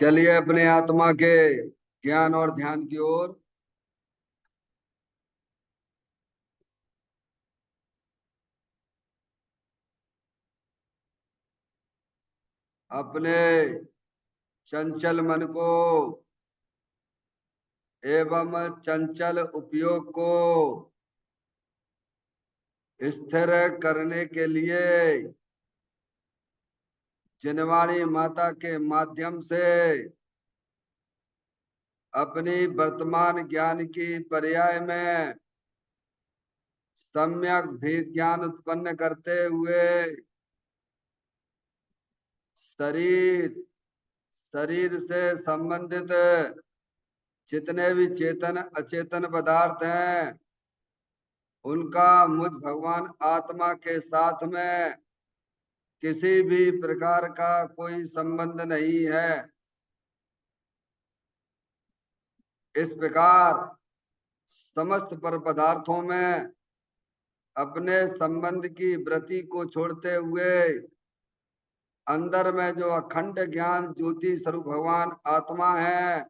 चलिए अपने आत्मा के ज्ञान और ध्यान की ओर। अपने चंचल मन को एवं चंचल उपयोग को स्थिर करने के लिए जिनवाणी माता के माध्यम से अपनी वर्तमान ज्ञान की पर्याय में सम्यक भेद ज्ञान उत्पन्न करते हुए शरीर शरीर से संबंधित जितने भी चेतन अचेतन पदार्थ हैं उनका मुझ भगवान आत्मा के साथ में किसी भी प्रकार का कोई संबंध नहीं है। इस प्रकार समस्त पर पदार्थों में अपने संबंध की वृत्ति को छोड़ते हुए अंदर में जो अखंड ज्ञान ज्योति स्वरूप भगवान आत्मा है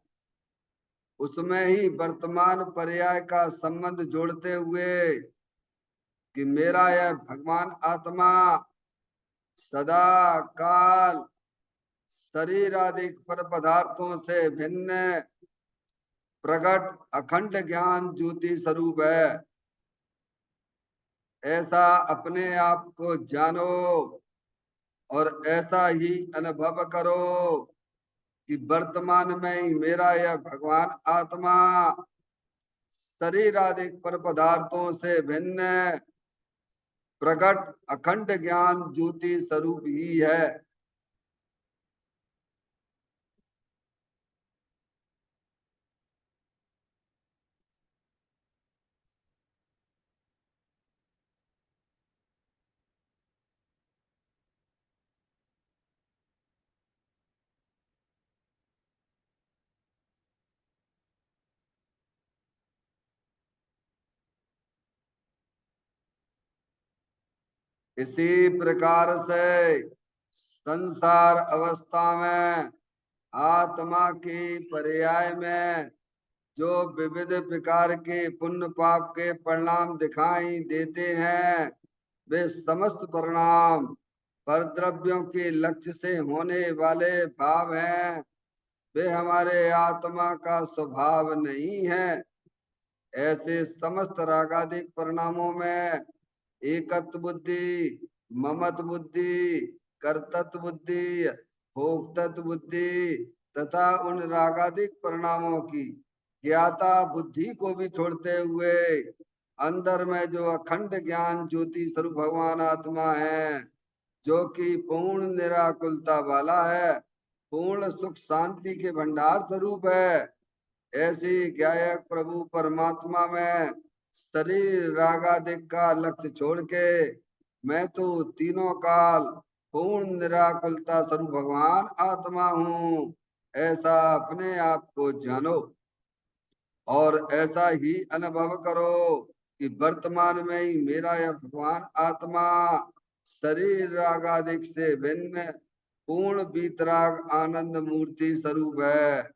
उसमें ही वर्तमान पर्याय का संबंध जोड़ते हुए कि मेरा यह भगवान आत्मा सदा काल शरीर आदि पर पदार्थों से भिन्न प्रकट अखंड ज्ञान ज्योति स्वरूप है। ऐसा अपने आप को जानो और ऐसा ही अनुभव करो कि वर्तमान में ही मेरा यह भगवान आत्मा शरीर आदि पर पदार्थों से भिन्न प्रकट अखंड ज्ञान ज्योति स्वरूप ही है। इसी प्रकार से संसार अवस्था में आत्मा की पर्याय में जो विविध प्रकार के पुण्य पाप के परिणाम दिखाई देते हैं वे समस्त परिणाम परद्रव्यों के लक्ष्य से होने वाले भाव हैं। वे हमारे आत्मा का स्वभाव नहीं है। ऐसे समस्त रागादिक परिणामों में एकत्व बुद्धि, ममत्व बुद्धि, कर्तृत्व बुद्धि, भोक्तृत्व बुद्धि तथा उन रागादिक परिणामों की ज्ञाता बुद्धि को भी छोड़ते हुए अंदर में जो अखंड ज्ञान ज्योति स्वरूप भगवान आत्मा है जो कि पूर्ण निराकुलता वाला है, पूर्ण सुख शांति के भंडार स्वरूप है। ऐसी गायक प्रभु परमात्मा में शरीर रागादिक का लक्ष्य छोड़ के मैं तो तीनों काल पूर्ण निराकुलता स्वरूप भगवान आत्मा हूँ, ऐसा अपने आप को जानो और ऐसा ही अनुभव करो कि वर्तमान में ही मेरा यह भगवान आत्मा शरीर रागादिक से भिन्न पूर्ण बीतराग आनंद मूर्ति स्वरूप है।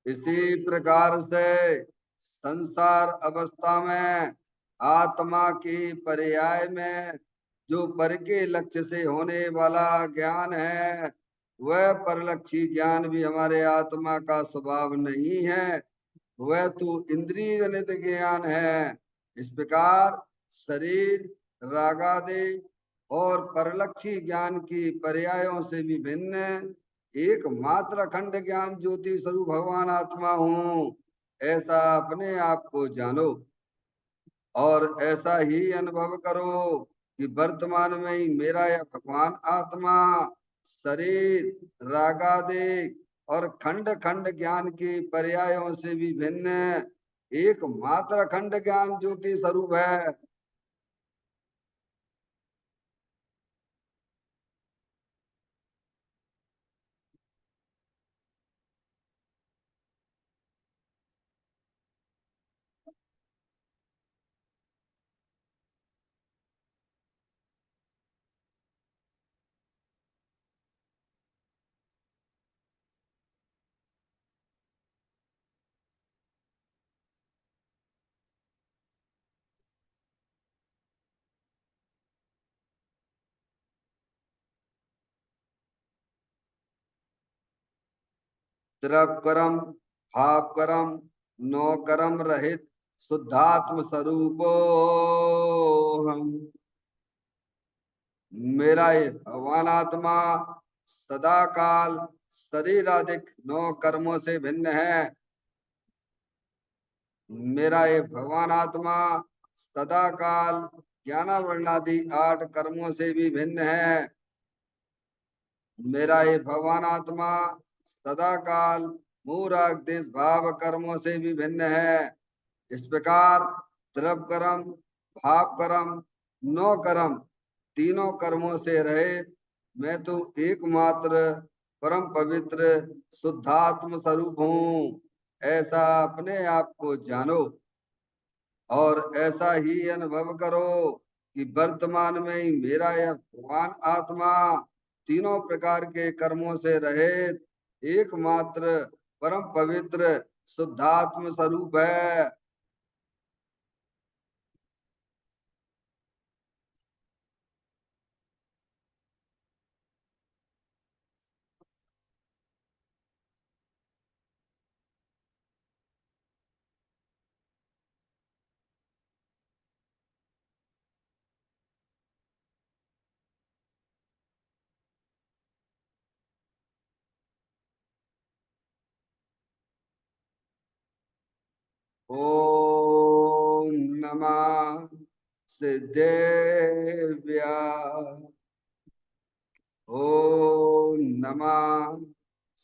इसी प्रकार से संसार अवस्था में आत्मा की पर्याय में जो पर के लक्ष्य से होने वाला ज्ञान है वह परलक्षी ज्ञान भी हमारे आत्मा का स्वभाव नहीं है, वह तो इंद्रिय जनित ज्ञान है। इस प्रकार शरीर रागादि और परलक्षी ज्ञान की पर्यायों से भी भिन्न एकमात्र अखंड ज्ञान ज्योति स्वरूप भगवान आत्मा हूँ, ऐसा अपने आप को जानो और ऐसा ही अनुभव करो कि वर्तमान में ही मेरा यह भगवान आत्मा शरीर रागादिक और खंड खंड ज्ञान के पर्यायों से भी भिन्न एकमात्र अखंड ज्ञान ज्योति स्वरूप है। द्रव कर्म भाव कर्म नो कर्म रहित शुद्धात्म स्वरूपो हम। मेरा ये भगवान आत्मा सदा काल शरीर आदिक नौ कर्मों से भिन्न है। मेरा ये भगवान आत्मा सदा काल ज्ञानावरणादि 8 कर्मों से भी भिन्न है। मेरा ये भगवान आत्मा सदा काल मूरख देश भाव कर्मों से भी भिन्न है। इस प्रकार द्रव कर्म भाव कर्म नौ कर्म तीनों कर्मों से रहित मैं तो एकमात्र परम पवित्र शुद्धात्म स्वरूप हूँ, ऐसा अपने आप को जानो और ऐसा ही अनुभव करो कि वर्तमान में ही मेरा यह भगवान आत्मा तीनों प्रकार के कर्मों से रहित एकमात्र परम पवित्र शुद्धात्म स्वरूप है। ओम नमः सिद्धेभ्य। ओम नमः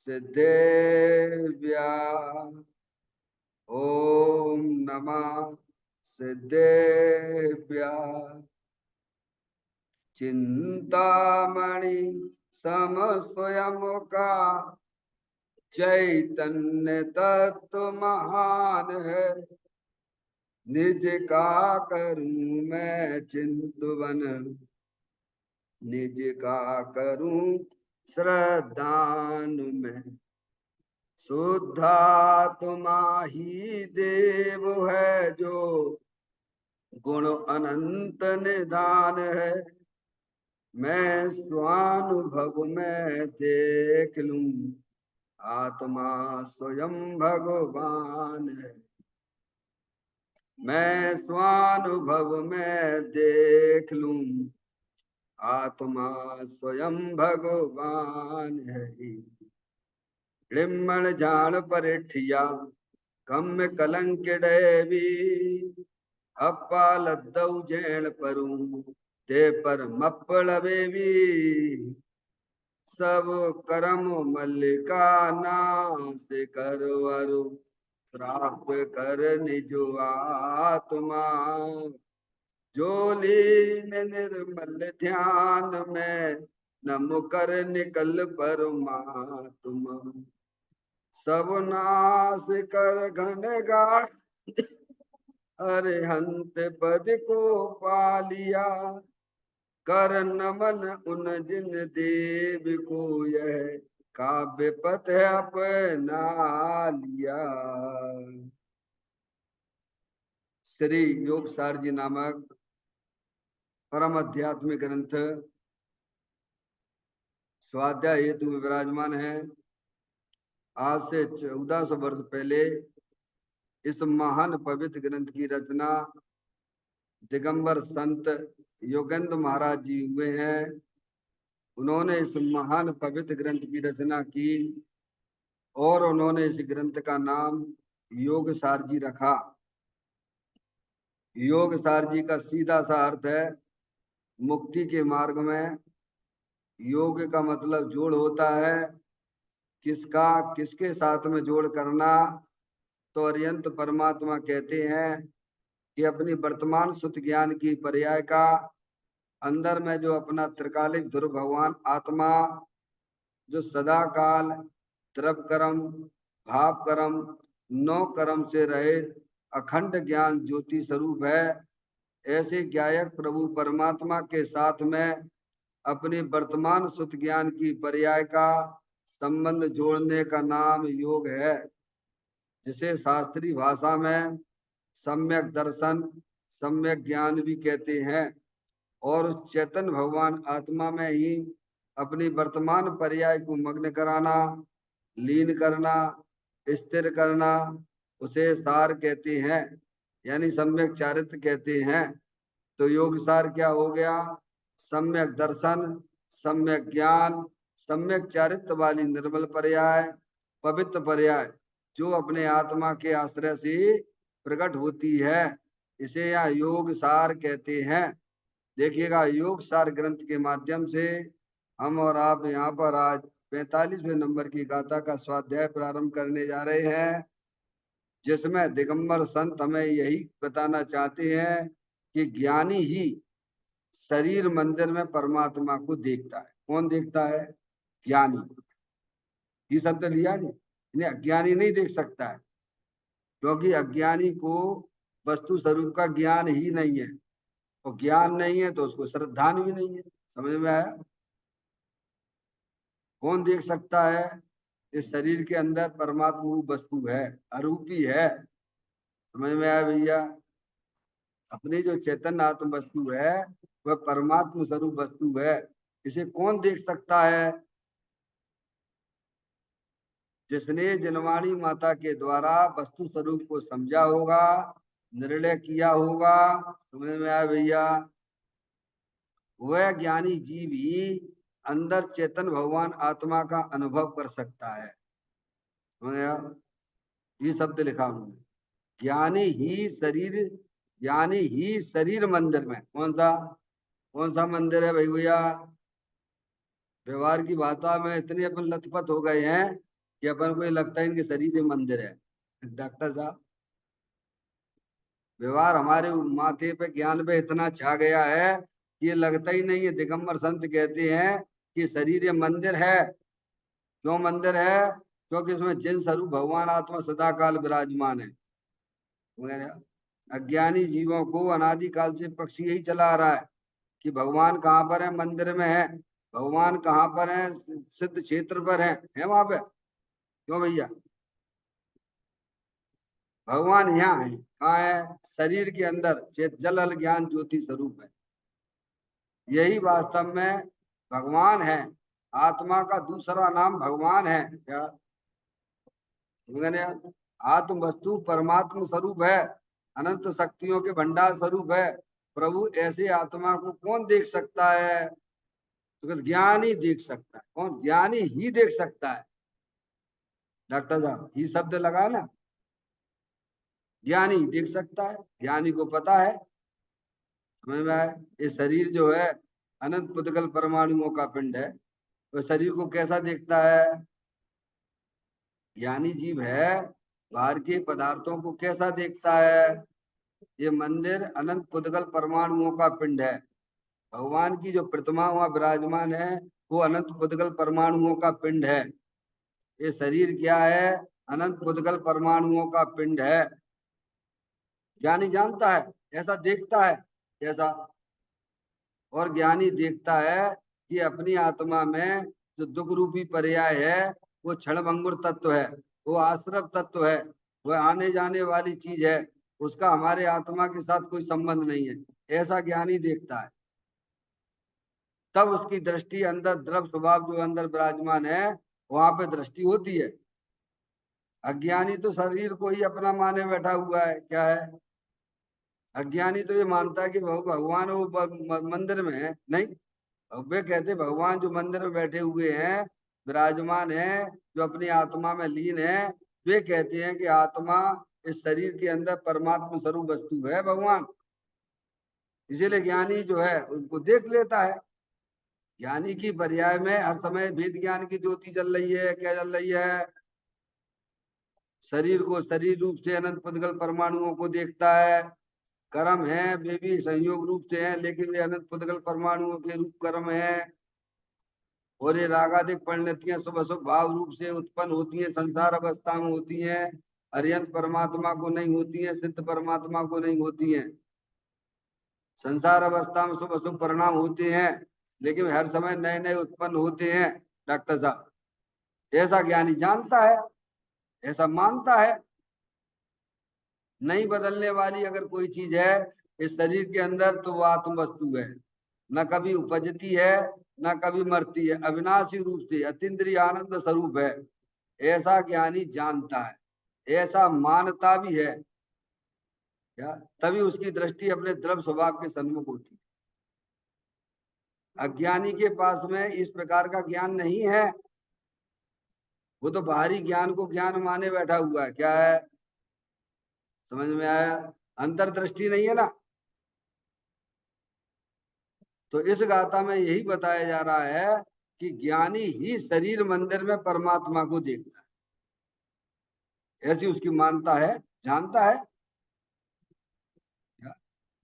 सिद्धेभ्य। ओम नमः सिद्धेभ्य। चिंतामणि सम स्वयं का चैतन्य तत्व महान है। निज का करूं मैं चिंतवन, निज का करूं श्रद्धान में। शुद्धात्मा ही देव है जो गुण अनंत निधान है। मैं स्वानुभव में देख लूं आत्मा स्वयं भगवान है। मैं स्वानुभव में देख लूं आत्मा स्वयं भगवान है। लिम्मण जान परिठिया कम कलंक डेवी अप्पा लद्दऊ जैन परूं ते पर मप्पड़ बेवी। सब करम मल्लिका नाश करवरु प्राप्त कर निजो आत्मा। जो लीन निर्मल ध्यान में न मुकर निकल परमात्मा। सब नाश कर घन गाढ़ अरिहंत पद को पालिया। कर नमन उन जिन देव को यह काव्य पथ अपना लिया। श्री योग सार जी नामक परम आध्यात्मिक ग्रंथ स्वाध्याय हेतु विराजमान है। आज से 1400 वर्ष पहले इस महान पवित्र ग्रंथ की रचना दिगंबर संत योगेंद्र महाराज जी हुए हैं। उन्होंने इस महान पवित्र ग्रंथ की रचना की और उन्होंने इस ग्रंथ का नाम योग सार जी रखा। योग सार जी का सीधा सा अर्थ है मुक्ति के मार्ग में। योग का मतलब जोड़ होता है, किसका किसके साथ में जोड़ करना। तो अरिहंत परमात्मा कहते हैं कि अपनी वर्तमान सुत ज्ञान की पर्याय का अंदर में जो अपना त्रिकालिक ध्रुव भगवान आत्मा जो सदा काल द्रव कर्म भाव कर्म नौ कर्म से रहित अखंड ज्ञान ज्योति स्वरूप है, ऐसे ज्ञायक प्रभु परमात्मा के साथ में अपने वर्तमान सुत ज्ञान की पर्याय का संबंध जोड़ने का नाम योग है, जिसे शास्त्रीय भाषा में सम्यक दर्शन सम्यक ज्ञान भी कहते हैं। और उस चेतन भगवान आत्मा में ही अपनी वर्तमान पर्याय को मग्न कराना, लीन करना, स्थिर करना, उसे सार कहते हैं, यानी सम्यक चारित्र कहते हैं। तो योग सार क्या हो गया? सम्यक दर्शन, सम्यक ज्ञान, सम्यक चारित्र वाली निर्मल पर्याय, पवित्र पर्याय जो अपने आत्मा के आश्रय से प्रकट होती है, इसे यहाँ योग सार कहते हैं। देखिएगा, योग सार ग्रंथ के माध्यम से हम और आप यहाँ पर आज 45वें नंबर की गाथा का स्वाध्याय प्रारंभ करने जा रहे हैं, जिसमें दिगंबर संत हमें यही बताना चाहते हैं कि ज्ञानी ही शरीर मंदिर में परमात्मा को देखता है। कौन देखता है? ज्ञानी। ये शब्द लिया नहीं, इन्हें अज्ञानी नहीं देख सकता है, क्योंकि अज्ञानी को वस्तु स्वरूप का ज्ञान ही नहीं है, और ज्ञान नहीं है तो उसको श्रद्धान भी नहीं है। समझ में आया? कौन देख सकता है? इस शरीर के अंदर परमात्मा रूप वस्तु है, अरूपी है। समझ में आया भैया? अपनी जो चेतन आत्म वस्तु है वह परमात्मा स्वरूप वस्तु है। इसे कौन देख सकता है? जिसने जनवाणी माता के द्वारा वस्तु स्वरूप को समझा होगा, निर्णय किया होगा। समझ में आया भैया? वह ज्ञानी जीव ही अंदर चेतन भगवान आत्मा का अनुभव कर सकता है। समझ आया? ये शब्द लिखा उन्होंने, ज्ञानी ही शरीर, ज्ञानी ही शरीर मंदिर में। कौन सा मंदिर है भाई भैया? व्यवहार की भाषा में इतने अपन लथपथ हो गए हैं कि अपन को ये लगता है इनके शरीर ही मंदिर है। डॉक्टर साहब, व्यवहार हमारे माथे पे ज्ञान पे इतना छा गया है कि ये लगता ही नहीं है। दिगंबर संत कहते हैं कि शरीर ये मंदिर है। क्यों मंदिर है? क्योंकि इसमें जिन स्वरूप भगवान आत्मा सदा काल विराजमान है। अज्ञानी जीवों को अनादि काल से पक्ष यही चला आ रहा है कि भगवान कहाँ पर है? मंदिर में है। भगवान कहाँ पर है? सिद्ध क्षेत्र पर है वहां पे। क्यों भैया? भगवान यहाँ है। कहाँ है? शरीर के अंदर जल ज्ञान ज्योति स्वरूप है। यही वास्तव में भगवान है। आत्मा का दूसरा नाम भगवान है। क्या आत्म वस्तु परमात्मा स्वरूप है, अनंत शक्तियों के भंडार स्वरूप है। प्रभु ऐसे आत्मा को कौन देख सकता है? तो ज्ञानी देख सकता है। कौन? ज्ञानी ही देख सकता है। डॉक्टर साहब, ही शब्द लगा ना, ज्ञानी देख सकता है, ज्ञानी को पता है। समझ में आया? ये शरीर जो है अनंत पुद्गल परमाणुओं का पिंड है। तो शरीर को कैसा देखता है? ज्ञानी जीव है, बाहर के पदार्थों को कैसा देखता है? ये मंदिर अनंत पुद्गल परमाणुओं का पिंड है। भगवान की जो प्रतिमा वहां विराजमान है वो अनंत पुद्गल परमाणुओं का पिंड है। ये शरीर क्या है? अनंत पुद्गल परमाणुओं का पिंड है। ज्ञानी जानता है, ऐसा देखता है। कैसा? और ज्ञानी देखता है कि अपनी आत्मा में जो दुख रूपी पर्याय है वो क्षणभंगुर तत्व है, वो आश्रव तत्व है, वह आने जाने वाली चीज है, उसका हमारे आत्मा के साथ कोई संबंध नहीं है। ऐसा ज्ञानी देखता है। तब उसकी दृष्टि अंदर द्रव स्वभाव जो अंदर विराजमान है वहां पे दृष्टि होती है। अज्ञानी तो शरीर को ही अपना माने बैठा हुआ है। क्या है? अज्ञानी तो ये मानता है कि भगवान वो मंदिर में है। नहीं, और वे कहते भगवान जो मंदिर में बैठे हुए हैं, विराजमान हैं, जो अपनी आत्मा में लीन है, वे कहते हैं कि आत्मा इस शरीर के अंदर परमात्मा स्वरूप वस्तु है भगवान। इसीलिए ज्ञानी जो है उनको देख लेता है। ज्ञानी की पर्याय में हर समय भेद ज्ञान की ज्योति जल रही है। क्या जल रही है? शरीर को शरीर रूप से अनंत पुद्गल परमाणुओं को देखता है। कर्म है वे भी संयोग रूप से हैं, लेकिन वे अनंत पुद्गल परमाणुओं के रूप कर्म है। और ये रागादिक परिणतियां शुभ अशुभ भाव रूप से उत्पन्न होती हैं, संसार अवस्था में होती हैं। अरिहंत परमात्मा को नहीं होती हैं, सिद्ध परमात्मा को नहीं होती हैं। संसार अवस्था में शुभ अशुभ परिणाम होते हैं, लेकिन हर समय नए नए उत्पन्न होते हैं। डॉक्टर साहब, ऐसा ज्ञानी जानता है, ऐसा मानता है। नहीं बदलने वाली अगर कोई चीज है इस शरीर के अंदर, तो वो आत्म वस्तु है। न कभी उपजती है, न कभी मरती है, अविनाशी रूप से अतीन्द्रिय आनंद स्वरूप है। ऐसा ज्ञानी जानता है, ऐसा मानता भी है। क्या? तभी उसकी दृष्टि अपने द्रव स्वभाव के सन्मुख होती है। अज्ञानी के पास में इस प्रकार का ज्ञान नहीं है। वो तो बाहरी ज्ञान को ज्ञान माने बैठा हुआ है। क्या है? समझ में आया? अंतर्दृष्टि नहीं है ना। तो इस गाथा में यही बताया जा रहा है कि ज्ञानी ही शरीर मंदिर में परमात्मा को देखता है, ऐसी उसकी मानता है, जानता है।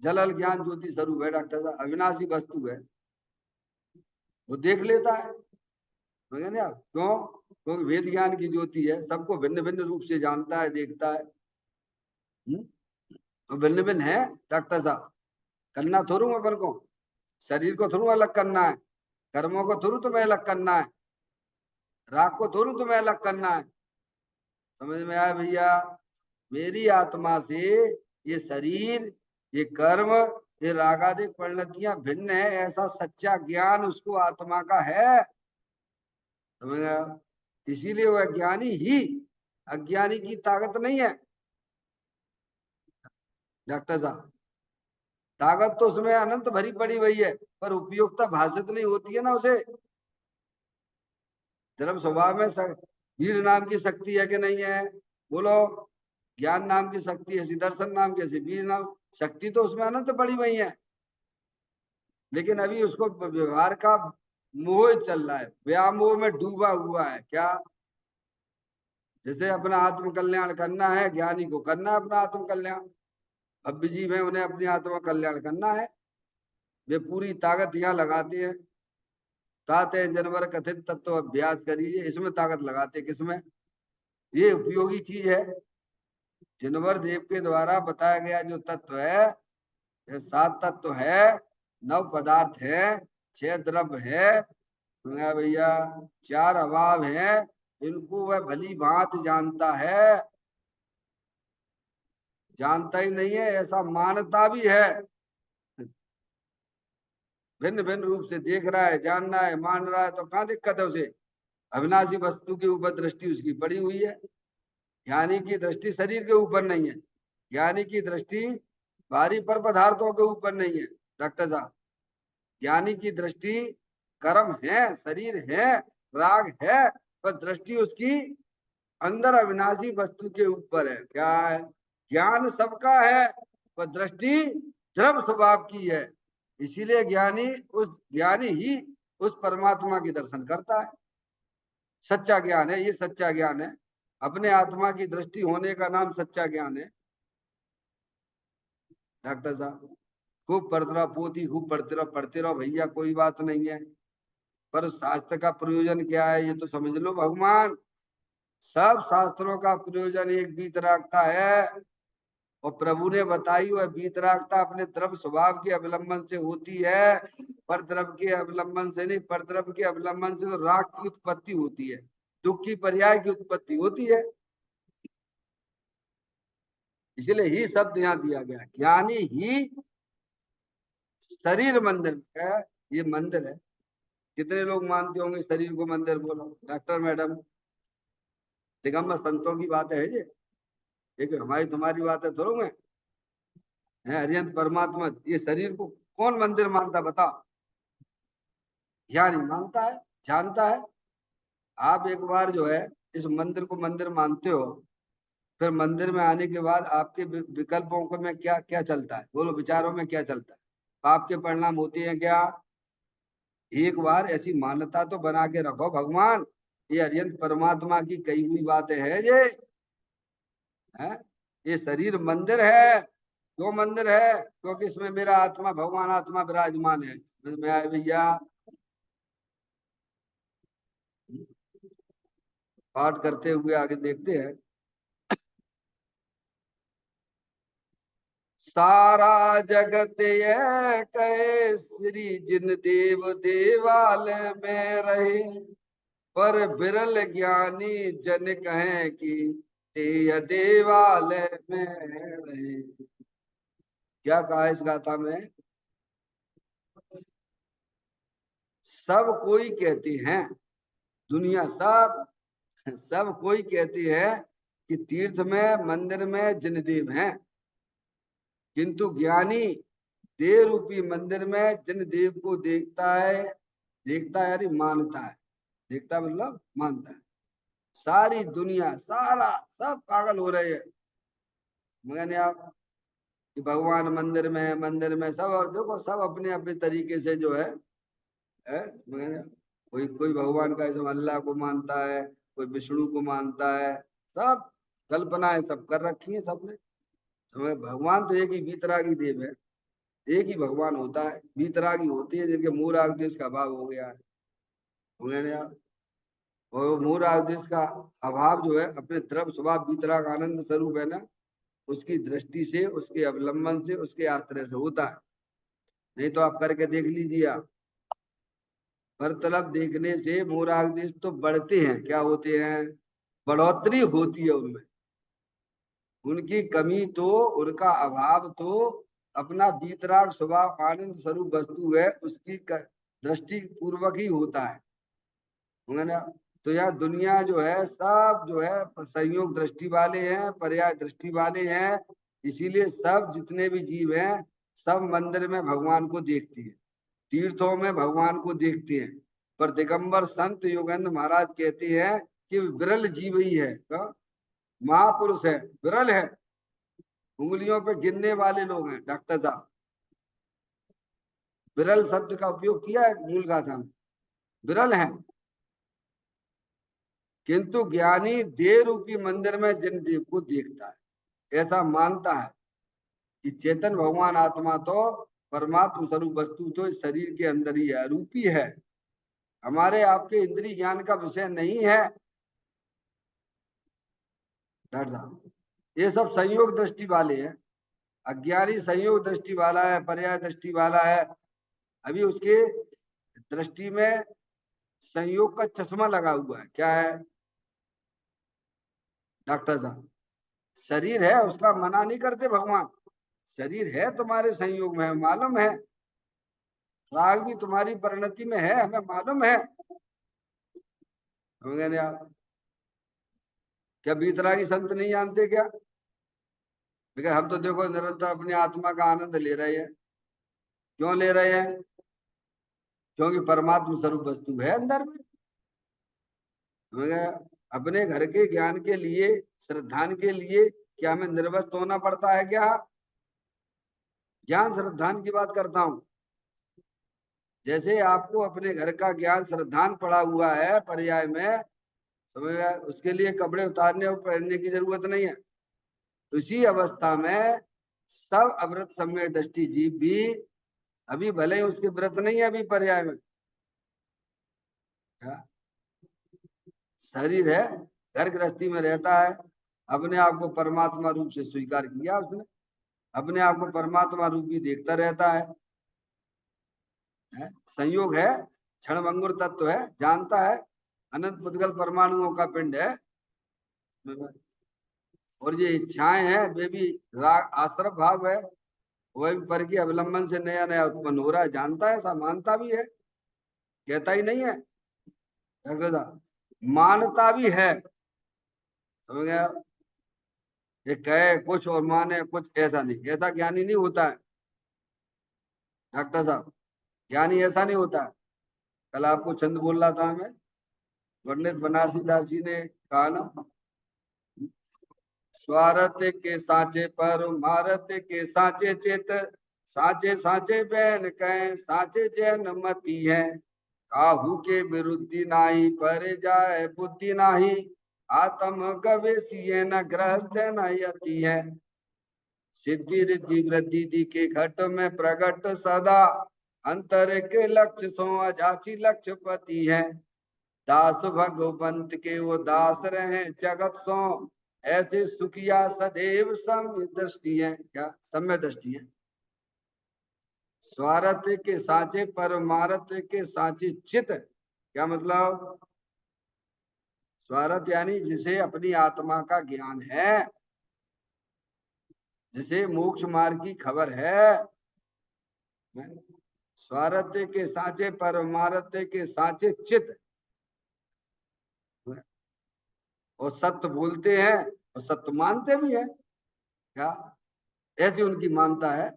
जलल ज्ञान ज्योति स्वरूप है डॉक्टर साहब, अविनाशी वस्तु है, वो देख लेता है। समझे ना आप? क्यों? क्योंकि वेद ज्ञान की ज्योति है, सबको भिन्न भिन्न रूप से जानता है, देखता है। तो भिन्न भिन्न है डॉक्टर साहब। करना थोड़ू अपन को, शरीर को थोड़ू अलग करना है, कर्मों को थोड़ू तुम्हें अलग करना है, राग को थोड़ू तुम्हें अलग करना है। समझ में आया भैया? मेरी आत्मा से ये शरीर, ये कर्म, ये रागादिक परिणतियां भिन्न है, ऐसा सच्चा ज्ञान उसको आत्मा का है। समझ गया? इसीलिए वह ज्ञानी ही, अज्ञानी की ताकत नहीं है डॉक्टर साहब। ताकत तो उसमें अनंत भरी पड़ी हुई है, पर उपयोगिता भाषित नहीं होती है ना उसे। जन्म स्वभाव में वीर नाम की शक्ति है कि नहीं है? बोलो। ज्ञान नाम की शक्ति ऐसी, दर्शन नाम की ऐसी, वीर नाम शक्ति तो उसमें अनंत पड़ी हुई है। लेकिन अभी उसको व्यवहार का मोह चल रहा है, व्यामोह में डूबा हुआ है। क्या? जैसे अपना आत्म कल्याण करना है, ज्ञानी को करना है अपना आत्म कल्याण। भव्य जीव है, उन्हें अपनी आत्म कल्याण करना है। वे पूरी ताकत यहाँ लगाते हैं। ताते जनवर कथित तत्व अभ्यास करिए, इसमें ताकत लगाते किसमें? ये उपयोगी चीज है। जिनवर देव के द्वारा बताया गया जो तत्व है, ये 7 तत्व है, 9 पदार्थ है, 6 द्रव्य है। सुना भैया? 4 अभाव है। इनको वह भली भांति जानता है। जानता ही नहीं है, ऐसा मानता भी है। भिन्न भिन्न रूप से देख रहा है, जानना है, मान रहा है, तो कहाँ दिक्कत है उसे? अविनाशी वस्तु के ऊपर दृष्टि उसकी पड़ी हुई है। ज्ञानी की दृष्टि शरीर के ऊपर नहीं है, ज्ञानी की दृष्टि भारी पर पदार्थों के ऊपर नहीं है डॉक्टर साहब। ज्ञानी की दृष्टि कर्म है, शरीर है, राग है, पर दृष्टि उसकी अंदर अविनाशी वस्तु के ऊपर है। क्या है? ज्ञान सबका है, पर दृष्टि द्रव स्वभाव की है। इसीलिए ज्ञानी ही उस परमात्मा की दर्शन करता है। सच्चा ज्ञान है, ये सच्चा ज्ञान है। अपने आत्मा की दृष्टि होने का नाम सच्चा ज्ञान है डॉक्टर साहब। खूब पढ़ते रहो पोती, खूब पढ़ते रहो भैया, कोई बात नहीं है। पर शास्त्र का प्रयोजन क्या है ये तो समझ लो भगवान। सब शास्त्रों का प्रयोजन एक वीतरागता है। और प्रभु ने बताई वह वीतरागता अपने द्रव्य स्वभाव के अवलंबन से होती है। पर द्रव्य के अवलंबन से नहीं, पर द्रव्य के अवलंबन से तो राग की उत्पत्ति होती है, दुख की पर्याय की उत्पत्ति होती है। इसलिए ही शब्द यहाँ दिया गया, ज्ञानी ही शरीर मंदिर है। ये मंदिर है। कितने लोग मानते होंगे शरीर को मंदिर? बोलो डॉक्टर मैडम। दिगंबर संतों की बात है ये कोई हमारी तुम्हारी बात है थोड़ा है। अरिहंत परमात्मा ये शरीर को कौन मंदिर मानता बताओ? ज्ञानी मानता है, जानता है। आप एक बार जो है इस मंदिर को मंदिर मानते हो, फिर मंदिर में आने के बाद आपके विकल्पों को में क्या क्या चलता है, बोलो विचारों में क्या चलता है, पाप के परिणाम होते हैं क्या? एक बार ऐसी मान्यता तो बना के रखो, भगवान ये अरिहंत परमात्मा की कही हुई बातें है ये है। ये शरीर मंदिर है। क्यों मंदिर है? क्योंकि इसमें मेरा आत्मा, भगवान आत्मा विराजमान है। समझ में आए भैया? पाठ करते हुए आगे देखते हैं। सारा जगत ये कहे श्री जिन देव देवाल में रहे, पर बिरल ज्ञानी जन कहें कि ते देवाल में रहे। क्या कहा इस गाथा में? सब कोई कहती हैं, दुनिया सब सब कोई कहती है कि तीर्थ में मंदिर में जिन देव हैं, किंतु ज्ञानी देव रूपी मंदिर में जिन देव को देखता है, देखता है यानी मानता है, देखता मतलब मानता है। सारी दुनिया सारा सब पागल हो रहे हैं, मगर आप कि भगवान मंदिर में, मंदिर में सब देखो, सब अपने अपने तरीके से जो है मगर कोई कोई भगवान का इसमें अल्लाह को मानता है, कोई विष्णु को मानता है। सब कल्पनाएं सब कर रखी है सबने। समझ? भगवान तो एक ही वीतरागी देव है, एक ही भगवान होता है। वीतरागी होती है जिनके मूल आदेश का अभाव हो गया है। समझ रहे आप? और मूल आदेश का अभाव जो है अपने द्रव्य स्वभाव वीतराग आनंद स्वरूप है ना, उसकी दृष्टि से, उसके अवलंबन से, उसके आश्रय से होता है। नहीं तो आप करके देख लीजिए आप। पर तलब देखने से मोरागदेश तो बढ़ते हैं, क्या होते हैं? बढ़ोतरी होती है उनमें। उनकी कमी तो, उनका अभाव तो अपना वीतराग स्वभाव आनंद स्वरूप वस्तु है उसकी दृष्टि पूर्वक ही होता है ना। तो यह दुनिया जो है सब जो है संयोग दृष्टि वाले हैं, पर्याय दृष्टि वाले हैं। इसीलिए सब जितने भी जीव हैं सब मंदिर में भगवान को देखते हैं, तीर्थों में भगवान को देखते हैं। पर दिगंबर संत योगेंद्र महाराज कहते हैं कि विरल जीव ही है, महापुरुष है, विरल है, उंगलियों पे गिनने वाले लोग हैं। डॉक्टर साहब विरल शब्द का उपयोग किया है मूल गाथा में, विरल है। किंतु ज्ञानी देव रूपी मंदिर में जिन देव को देखता है, ऐसा मानता है कि चेतन भगवान आत्मा तो परमात्म स्वरूप वस्तु तो इस शरीर के अंदर ही है, रूपी है, हमारे आपके इंद्रिय ज्ञान का विषय नहीं है। डॉक्टर साहब ये सब संयोग दृष्टि वाले हैं। अज्ञानी संयोग दृष्टि वाला है, पर्याय दृष्टि वाला है। अभी उसके दृष्टि में संयोग का चश्मा लगा हुआ है। क्या है डॉक्टर साहब? शरीर है, उसका मना नहीं करते भगवान। शरीर है तुम्हारे संयोग में है, मालूम है। राग भी तुम्हारी परिणति में है, हमें मालूम है। समझे नहीं आप? क्या बीतरागी संत नहीं जानते क्या? लेकिन हम तो देखो निरंतर अपनी आत्मा का आनंद ले रहे हैं। क्यों ले रहे हैं? क्योंकि परमात्मा स्वरूप वस्तु है अंदर में। समझ गए? अपने घर के ज्ञान के लिए, श्रद्धान के लिए क्या हमें निर्वस्त होना पड़ता है क्या? ज्ञान श्रद्धान की बात करता हूं। जैसे आपको अपने घर का ज्ञान श्रद्धान पड़ा हुआ है पर्याय में, समझ गए? उसके लिए कपड़े उतारने और पहनने की जरूरत नहीं है। उसी अवस्था में सब अव्रत सम्यक दृष्टि जीव भी, अभी भले ही उसके व्रत नहीं है अभी पर्याय में, हाँ, शरीर है, घर गृहस्थी में रहता है, अपने आप को परमात्मा रूप से स्वीकार किया उसने, अपने आप को परमात्मा रूप भी देखता रहता है? संयोग है, क्षणभंगुर तत्व है, जानता है अनंत पुद्गल परमाणुओं का पिंड है। और ये इच्छाएं हैं वे भी राग आश्रम भाव है, वह भी पर के अवलंबन से नया नया उत्पन्न हो रहा है। जानता है, ऐसा मानता भी है, कहता ही नहीं है डॉक्टर साहब, मानता भी है। समझ गया? ये कहे कुछ और माने कुछ, ऐसा नहीं, ऐसा ज्ञानी नहीं होता है डॉक्टर साहब। ज्ञानी ऐसा नहीं होता है। कल आपको छंद बोल रहा था मैं, पंडित बनारसी दास जी ने कहा ना, स्वार्थ के सांचे पर मारत के सांचे चित, सांचे सांचे बहन कह सांचे जैन मती है, काहू के विरुद्धि नाही पर जाए बुद्धि नाही, आत्म गवेशी न ग्रस्त न यति है, सिद्धि रिद्धि वृद्धि दी के घट में प्रगट सदा, अंतर के लक्ष्य सो अजाची लक्ष्य पति है, दास भगवंत के वो दास रहे जगत सो, ऐसे सुखिया सदैव सम्य दृष्टि है। क्या सम्य दृष्टि है? स्वार्थ के साचे परमार्थ के साचे चित, क्या मतलब? स्वार्थ यानी जिसे अपनी आत्मा का ज्ञान है, जिसे मोक्ष मार्ग की खबर है, स्वार्थ के साचे परमार्थ के साचे चित, और सत्य बोलते हैं और सत्य मानते भी हैं। क्या ऐसी उनकी मानता है।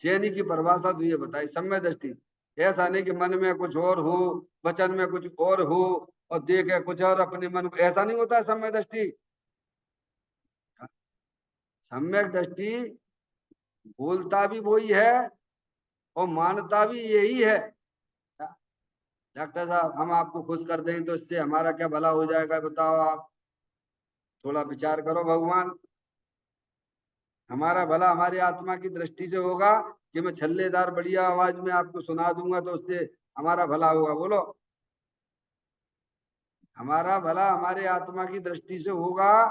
चैनी की परिभाषा तो ये बताई, सम्य दृष्टि ऐसा नहीं कि मन में कुछ और हो, वचन में कुछ और हो और देखे कुछ और अपने मन को, ऐसा नहीं होता है सम्य दृष्टि। सम्यक दृष्टि बोलता भी वही है और मानता भी यही है। डॉक्टर साहब हम आपको खुश कर देंगे तो इससे हमारा क्या भला हो जाएगा, बताओ आप, थोड़ा विचार करो भगवान। हमारा भला हमारी आत्मा की दृष्टि से होगा कि मैं छल्लेदार बढ़िया आवाज में आपको सुना दूंगा तो उससे हमारा भला होगा? बोलो। हमारा भला हमारे आत्मा की दृष्टि से होगा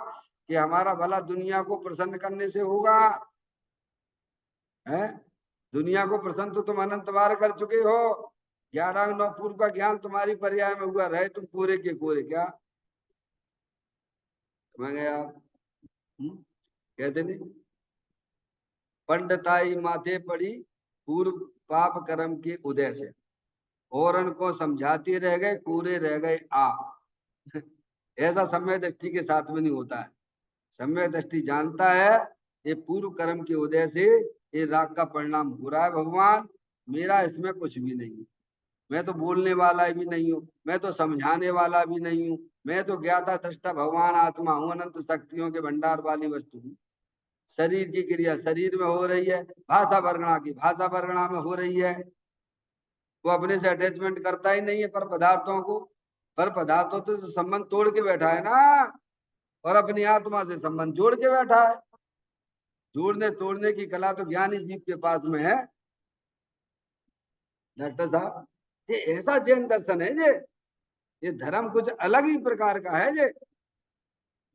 कि हमारा भला दुनिया को प्रसन्न करने से होगा? है दुनिया को प्रसन्न तो तुम अनंत बार कर चुके हो। 11 अंग 9 पूर्व का ज्ञान तुम्हारी पर्याय में हुआ, रहे तुम पूरे के पूरे। क्या समझ गए आप? कहते नहीं, पंडिताई माथे पड़ी पूर्व पाप कर्म के उदय से, और उनको समझाते रह गए पूरे रह गए आप। ऐसा सम्यक दृष्टि के साथ में नहीं होता है। सम्यक दृष्टि जानता है ये पूर्व कर्म के उदय से ये राग का परिणाम हो रहा है भगवान, मेरा इसमें कुछ भी नहीं है। मैं तो बोलने वाला भी नहीं हूँ, मैं तो समझाने वाला भी नहीं हूँ, मैं तो ज्ञाता दृष्टा भगवान आत्मा हूँ, अनंत शक्तियों के भंडार वाली वस्तु हूँ। शरीर की क्रिया शरीर में हो रही है, भाषा वर्णा की भाषा वर्णा में हो रही है। वो अपने से अटैचमेंट करता ही नहीं है पर पदार्थों को, पर पदार्थों तो संबंध तोड़ के बैठा है ना, और अपनी आत्मा से संबंध जोड़ के बैठा है। जोड़ने तोड़ने की कला तो ज्ञानी जीव के पास में है। डॉक्टर साहब ये ऐसा जैन दर्शन है ये धर्म कुछ अलग ही प्रकार का है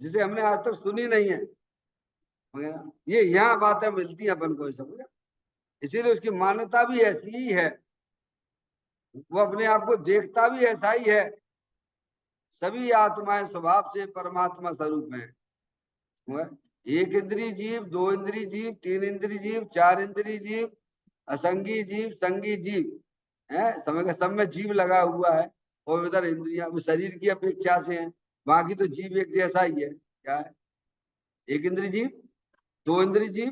जिसे हमने आज तक सुनी नहीं है। ये यहाँ बातें मिलती हैं अपन को, समझ, इसीलिए उसकी मान्यता भी ऐसी ही है, वो अपने आप को देखता भी ऐसा ही है। सभी आत्माएं स्वभाव से परमात्मा स्वरूप हैं। एक इंद्रिय जीव, दो इंद्रिय जीव, तीन इंद्रिय जीव, चार इंद्रिय जीव, असंगी जीव, संगी जीव है, समझ गए? सब में जीव लगा हुआ है और उधर इंद्रिया वो शरीर की अपेक्षा से है, बाकी तो जीव एक जैसा ही है। क्या है? एक इंद्रिय जीव, दो इंद्रिय जीव,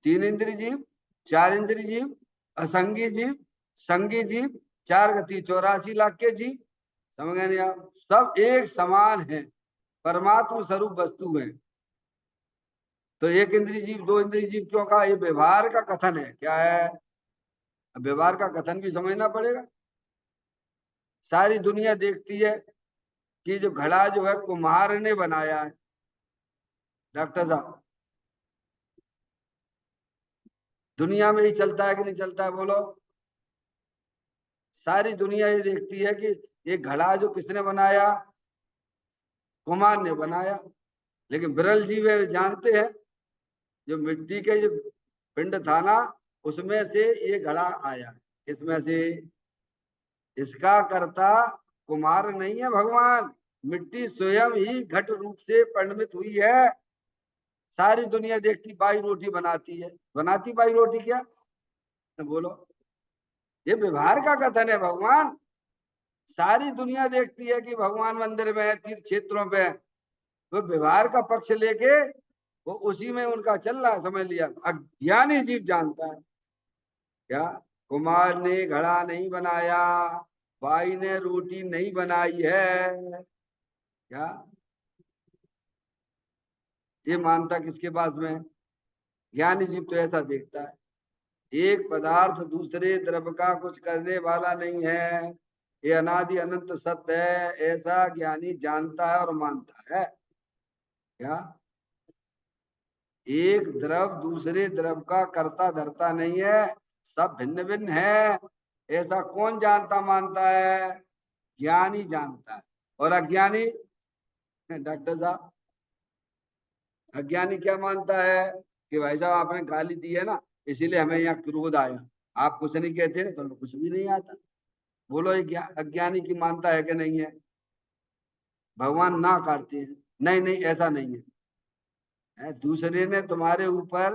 तीन इंद्रिय जीव, चार इंद्रिय जीव, असंगी जीव, संगी जीव, चार गति 84 लाख के जीव। समझ गए नहीं आप? सब एक समान है, परमात्मा स्वरूप वस्तु है। तो एक इंद्रिय जीव दो इंद्रिय जीव क्यों कहा? ये व्यवहार का कथन है। क्या है? व्यवहार का कथन भी समझना पड़ेगा। सारी दुनिया देखती है कि जो घड़ा जो है कुम्हार ने बनाया है। डॉक्टर साहब दुनिया में ही चलता है कि नहीं चलता है? बोलो। सारी दुनिया ये देखती है कि ये घड़ा जो किसने बनाया? कुम्हार ने बनाया। लेकिन विरल जीव है, जानते हैं जो मिट्टी के जो पिंड था ना, उसमें से ये घड़ा आया। किसमें से? इसका कर्ता कुम्हार नहीं है भगवान, मिट्टी स्वयं ही घट रूप से परिणमित हुई है। सारी दुनिया देखती बाई रोटी बनाती है, बनाती बाई रोटी क्या? तो बोलो, ये व्यवहार का कथन है भगवान। सारी दुनिया देखती है कि भगवान मंदिर में है, तीर्थ क्षेत्रों पे है, तो व्यवहार का पक्ष लेके वो उसी में उनका चल रहा है, समझ लिया। अज्ञानी जीव जानता है क्या कुमार ने घड़ा नहीं बनाया, बाई ने रोटी नहीं बनाई है, क्या ये मानता किसके पास में है? ज्ञानी जीव तो ऐसा देखता है, एक पदार्थ दूसरे द्रव्य का कुछ करने वाला नहीं है, ये अनादि अनंत सत्य है, ऐसा ज्ञानी जानता है और मानता है। क्या एक द्रव दूसरे द्रव का कर्ता धरता नहीं है, सब भिन्न भिन्न है, ऐसा कौन जानता मानता है? ज्ञानी जानता है। और अज्ञानी, डॉक्टर साहब, अज्ञानी क्या मानता है कि भाई साहब आपने गाली दी है ना, इसीलिए हमें यहाँ क्रोध आया, आप कुछ नहीं कहते ना तो हमें कुछ भी नहीं आता। बोलो ये अज्ञानी की मानता है कि नहीं है? भगवान ना काटते हैं, नहीं नहीं ऐसा नहीं है, दूसरे ने तुम्हारे ऊपर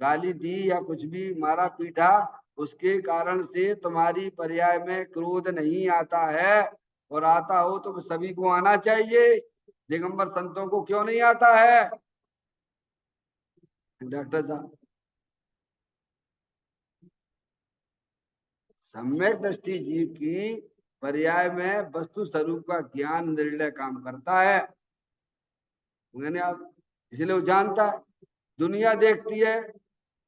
गाली दी या कुछ भी मारा पीटा, उसके कारण से तुम्हारी पर्याय में क्रोध नहीं आता है, और आता हो तो सभी को आना चाहिए, दिगंबर संतों को क्यों नहीं आता है? डॉक्टर साहब, सम्यक दृष्टि जीव की पर्याय में वस्तु स्वरूप का ज्ञान निर्णय काम करता है, मैंने आप, इसलिए वो जानता है। दुनिया देखती है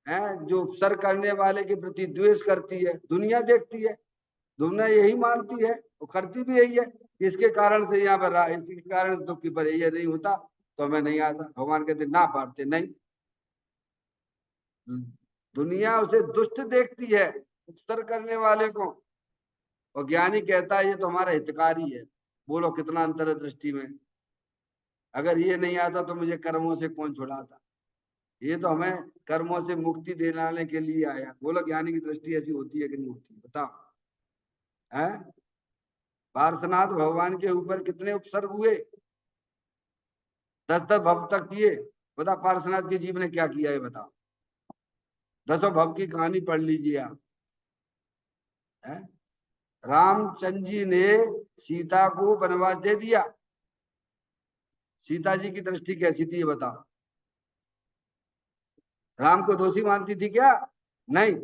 जो सर करने वाले के प्रति द्वेष करती है, दुनिया देखती है, दुनिया यही मानती है, वो करती भी यही है, इसके कारण से यहाँ पर रहा, इसके कारण दुखी पर ये नहीं होता तो हमें नहीं आता। भगवान कहते ना पाड़ते नहीं, दुनिया उसे दुष्ट देखती है उपसर करने वाले को, और ज्ञानी कहता है ये तो हमारा हितकारी है। बोलो कितना अंतर है दृष्टि में। अगर ये नहीं आता तो मुझे कर्मों से कौन छुड़ाता, ये तो हमें कर्मों से मुक्ति दिलाने के लिए आया। बोलो ज्ञानी की दृष्टि ऐसी होती है कि नहीं होती, बताओ। है पार्श्वनाथ भगवान के ऊपर कितने उपसर्ग हुए? 10 10 भव तक किए। बता पार्श्वनाथ के जीव ने क्या किया है, बताओ। 10 भव की कहानी पढ़ लीजिए आप। है रामचंद्र जी ने सीता को वनवास दे दिया, सीता जी की दृष्टि कैसी थी ये बताओ। राम को दोषी मानती थी क्या? नहीं,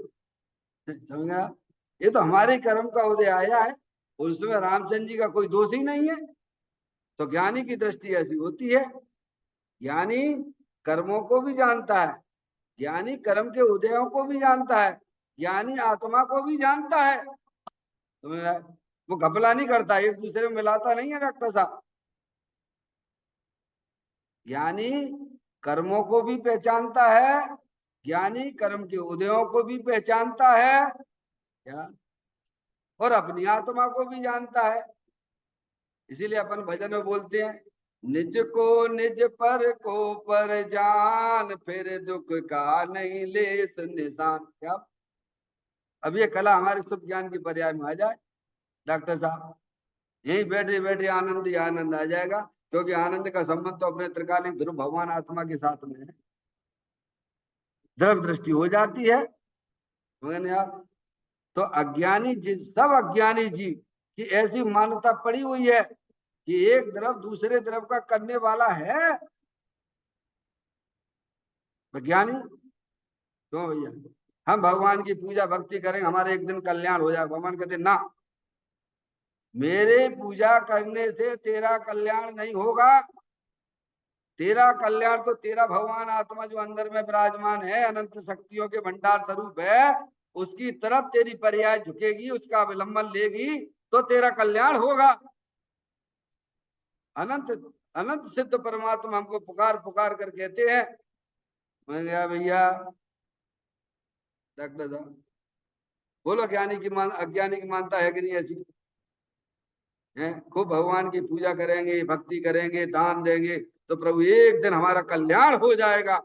समझा? ये तो हमारे कर्म का उदय आया है, और उसमें रामचंद्र जी का कोई दोष ही नहीं है। तो ज्ञानी की दृष्टि ऐसी होती है, ज्ञानी कर्मों को भी जानता है, ज्ञानी कर्म के उदयों को भी जानता है, ज्ञानी आत्मा को भी जानता है। तुम्हें वो घपला नहीं करता, एक दूसरे में मिलाता नहीं है डॉक्टर साहब। ज्ञानी कर्मों को भी पहचानता है, ज्ञानी कर्म के उदयों को भी पहचानता है, क्या और अपनी आत्मा को भी जानता है। इसीलिए अपन भजन में बोलते हैं, निज को निज पर को पर जान, फिर दुख का नहीं लेस निशान। क्या अब ये कला हमारे शुभ ज्ञान की पर्याय में आ जाए डॉक्टर साहब, यही बैठे बैठे आनंद ही आनंद आ जाएगा, क्योंकि आनंद का संबंध तो अपने त्रिकालिक ध्रुव भगवान आत्मा के साथ में है। ध्रुव दृष्टि हो जाती है, मैंने आप, तो अज्ञानी जीव, सब अज्ञानी जीव की ऐसी मान्यता पड़ी हुई है कि एक द्रव दूसरे द्रव का करने वाला है। विज्ञानी क्यों भैया, हम भगवान की पूजा भक्ति करेंगे हमारे एक दिन कल्याण हो जाए, भगवान कहते ना, मेरे पूजा करने से तेरा कल्याण नहीं होगा, तेरा कल्याण तो तेरा भगवान आत्मा जो अंदर में विराजमान है, अनंत शक्तियों के भंडार स्वरूप है, उसकी तरफ तेरी पर्याय झुकेगी, उसका अवलंबन लेगी तो तेरा कल्याण होगा। अनंत अनंत सिद्ध परमात्मा हमको पुकार पुकार कर कहते हैं। मैं गया भैया डॉक्टर साहब, बोलो ज्ञानी की मान अज्ञानी की मानता है कि नहीं ऐसी? है खूब भगवान की पूजा करेंगे, भक्ति करेंगे, दान देंगे तो प्रभु एक दिन हमारा कल्याण हो जाएगा।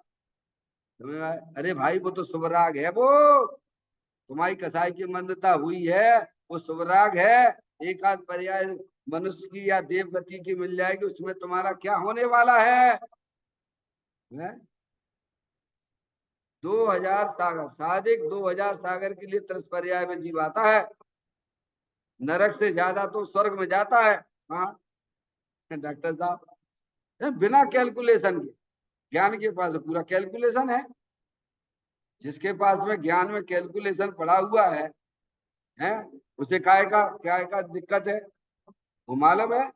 अरे भाई वो तो शुभराग है, वो तुम्हारी कसाई की मंदता हुई है, वो शुभराग है, एक आध पर्याय मनुष्य की या देवगति की मिल जाएगी, उसमें तुम्हारा क्या होने वाला है? 2000 सागर, सादिक 2000 सागर के लिए तरस पर्याय में जीव आता है, नरक से ज्यादा तो स्वर्ग में जाता है। हाँ डॉक्टर साहब, बिना कैलकुलेशन के, ज्ञान के पास पूरा कैलकुलेशन है, जिसके पास में ज्ञान में कैलकुलेशन पड़ा हुआ है है, उसे काय का दिक्कत है, वो मालूम है।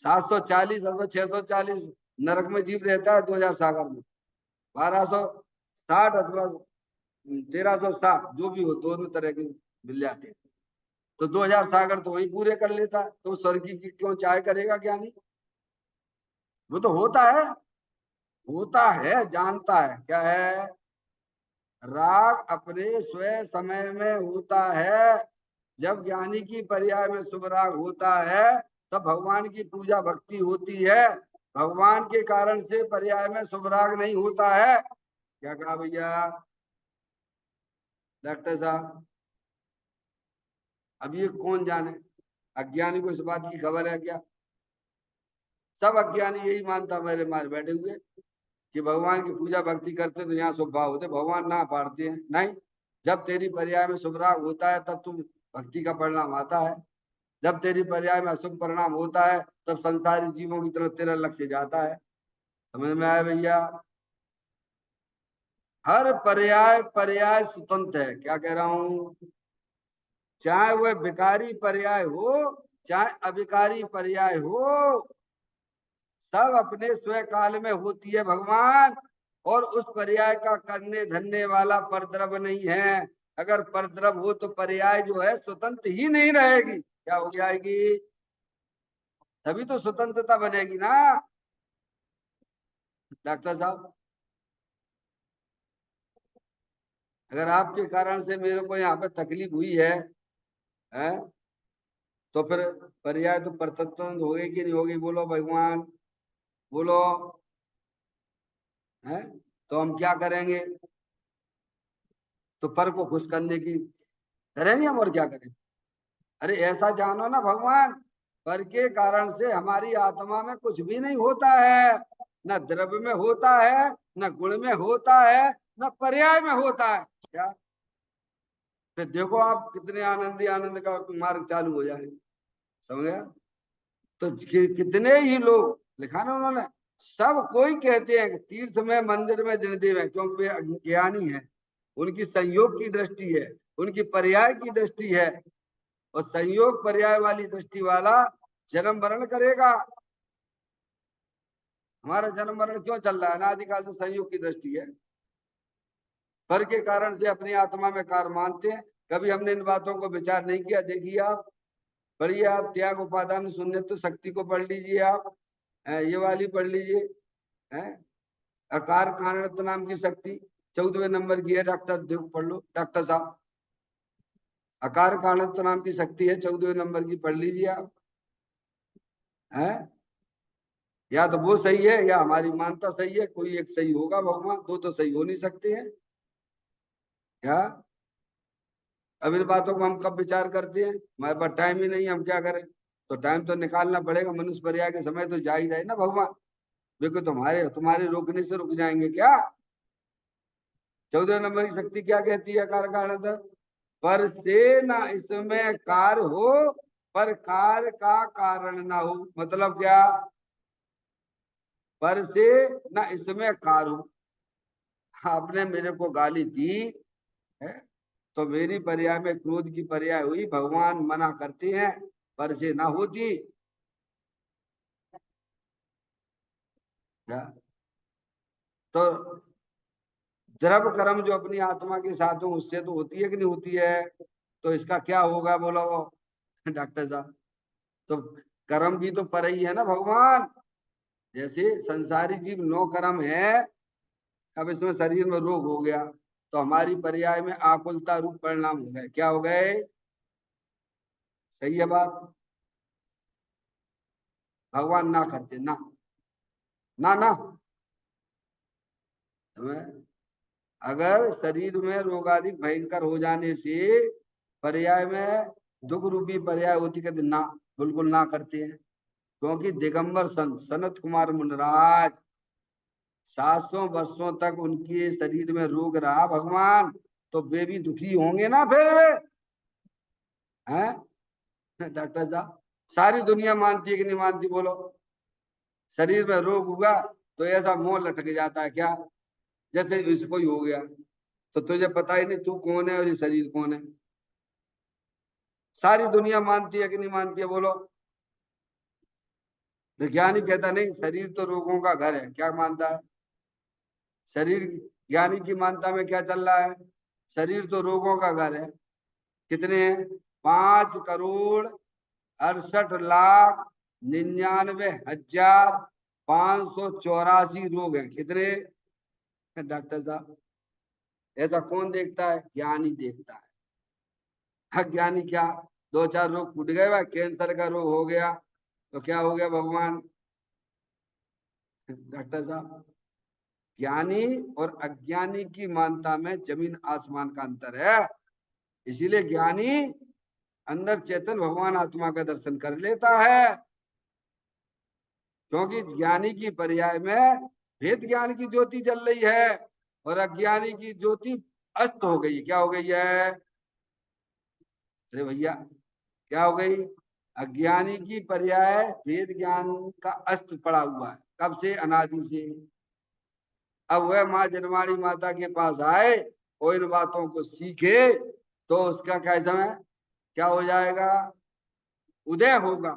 740 अथवा 640 नरक में जीव रहता है, 2000 सागर में 1260 अथवा 1360, जो भी हो, दोनों तरह के मिल जाते हैं। तो 2000 सागर तो वही पूरे कर लेता है, तो स्वर्ग की क्यों चाय करेगा ज्ञानी? वो तो होता है, जानता है क्या है। राग अपने स्वयं समय में होता है। जब ज्ञानी की पर्याय में शुभ राग होता है, तब भगवान की पूजा भक्ति होती है। भगवान के कारण से पर्याय में शुभ राग नहीं होता है। क्या कहा भैया डॉक्टर साहब? अब ये कौन जाने, अज्ञानी को इस बात की खबर है क्या? सब अज्ञानी यही मानता मेरे मार बैठे हुए कि भगवान की पूजा भक्ति करते तो यहाँ शुभ भाव होते, भगवान ना पाड़ते हैं नहीं। जब तेरी पर्याय में शुभ राग होता है, तब तुम भक्ति का परिणाम आता है। जब तेरी पर्याय में अशुभ परिणाम होता है, तब संसारी जीवों की तरफ तेरा लक्ष्य जाता है। समझ में आया भैया? हर पर्याय पर्याय स्वतंत्र है। क्या कह रहा हूं? चाहे वह विकारी पर्याय हो, चाहे अविकारी पर्याय हो, सब अपने स्वयं काल में होती है भगवान। और उस पर्याय का करने धरने वाला परद्रव नहीं है। अगर परद्रव हो तो पर्याय जो है स्वतंत्र ही नहीं रहेगी। क्या हो जाएगी? तभी तो स्वतंत्रता बनेगी ना डॉक्टर साहब। अगर आपके कारण से मेरे को यहाँ पे तकलीफ हुई है तो फिर पर्याय तो परतंत्र होगी कि नहीं होगी? बोलो भगवान, बोलो। है, तो हम क्या करेंगे? तो पर को खुश करने की करेंगे हम, और क्या करेंगे? अरे ऐसा जानो ना भगवान, पर के कारण से हमारी आत्मा में कुछ भी नहीं होता है। न द्रव्य में होता है, न गुण में होता है, न पर्याय में होता है। क्या? फिर देखो आप कितने आनंदी आनंद का मार्ग चालू हो जाए। समझ गया? तो कितने ही लोग लिखा ना उन्होंने, सब कोई कहते हैं कि तीर्थ में मंदिर में जनिदेव है, क्योंकि वे ज्ञानी है। उनकी संयोग की दृष्टि है, उनकी पर्याय की दृष्टि है। और संयोग पर्याय वाली दृष्टि वाला जन्म मरण करेगा। हमारा जन्म मरण क्यों चल रहा है? अनादिकाल से संयोग की दृष्टि है। पर के कारण से अपनी आत्मा में कार मानते हैं। कभी हमने इन बातों को विचार नहीं किया। देखिए आप पढ़िए, आप त्याग उपादान शून्य तो शक्ति को पढ़ लीजिए आप, ये वाली पढ़ लीजिए है, अकार कारणत्व नाम की शक्ति 14वें नंबर की है। डॉक्टर देखो पढ़ लो डॉक्टर साहब, अकार कारणत्व नाम की शक्ति है, 14वें नंबर की पढ़ लीजिए आप। है, या तो वो सही है या हमारी मानता सही है, कोई एक सही होगा भगवान, दो तो सही हो नहीं सकते हैं। क्या? अब इन बातों को हम कब विचार करते हैं? हमारे पास टाइम ही नहीं है, हम क्या करें? तो टाइम तो निकालना पड़ेगा। मनुष्य पर्याय के समय तो जा ही रहे ना भगवान। देखो तुम्हारे तुम्हारे रोकने से रुक जाएंगे क्या? 14 नंबर की शक्ति क्या कहती है? कार कारण पर से ना इसमें कार हो, पर कार का कारण ना हो। मतलब क्या? पर से ना इसमें कार हो। आपने मेरे को गाली दी है, तो मेरी पर्याय में क्रोध की पर्याय हुई, भगवान मना करते हैं, पर से ना होती। क्या? तो द्रव कर्म जो अपनी आत्मा के साथ हो, उससे तो होती है कि नहीं होती है? तो इसका क्या होगा बोलो डॉक्टर साहब? तो कर्म भी तो पर ही है ना भगवान। जैसे संसारी जीव 9 कर्म है। अब इसमें शरीर में रोग हो गया, तो हमारी पर्याय में आकुलता रूप परिणाम हो गए। क्या हो गए? सही है बात? भगवान ना करते ना, ना ना। अगर शरीर में रोगादिक भयंकर हो जाने से पर्याय में दुख रूपी पर्याय होती, कहते ना, बिल्कुल ना करते हैं। क्योंकि दिगंबर संत सनत कुमार मुनराज 700 वर्षों तक उनके शरीर में रोग रहा भगवान, तो वे भी दुखी होंगे ना फिर। हैं डॉक्टर साहब? सारी दुनिया मानती है कि नहीं मानती बोलो? शरीर में रोग हुआ तो ऐसा मोह लटक जाता है क्या, जैसे इसको ही हो गया। तो तुझे पता ही नहीं तू कौन है और ये शरीर कौन है। सारी दुनिया मानती है कि नहीं मानती है, बोलो। विज्ञानी कहता नहीं, शरीर तो रोगों का घर है, क्या मानता है शरीर? ज्ञानी की मानता में क्या चल रहा है? शरीर तो रोगों का घर है। कितने हैं? 5,98,99,584 रोग हैं। कितने डॉक्टर साहब? ऐसा कौन देखता है? ज्ञानी देखता है। अज्ञानी क्या, दो चार रोग फूट गए, भाई कैंसर का रोग हो गया तो क्या हो गया भगवान? डॉक्टर साहब, ज्ञानी और अज्ञानी की मानता में जमीन आसमान का अंतर है। इसीलिए ज्ञानी अंदर चेतन भगवान आत्मा का दर्शन कर लेता है, क्योंकि ज्ञानी की पर्याय में भेद ज्ञान की ज्योति जल रही है और अज्ञानी की ज्योति अस्त हो गई। क्या हो गई है? अरे भैया, क्या हो गई? अज्ञानी की पर्याय वेद ज्ञान का अस्त पड़ा हुआ है। कब से? अनादि से। अब वह माँ जनवाणी माता के पास आए और इन बातों को सीखे तो उसका क्या समय क्या हो जाएगा? उदय होगा।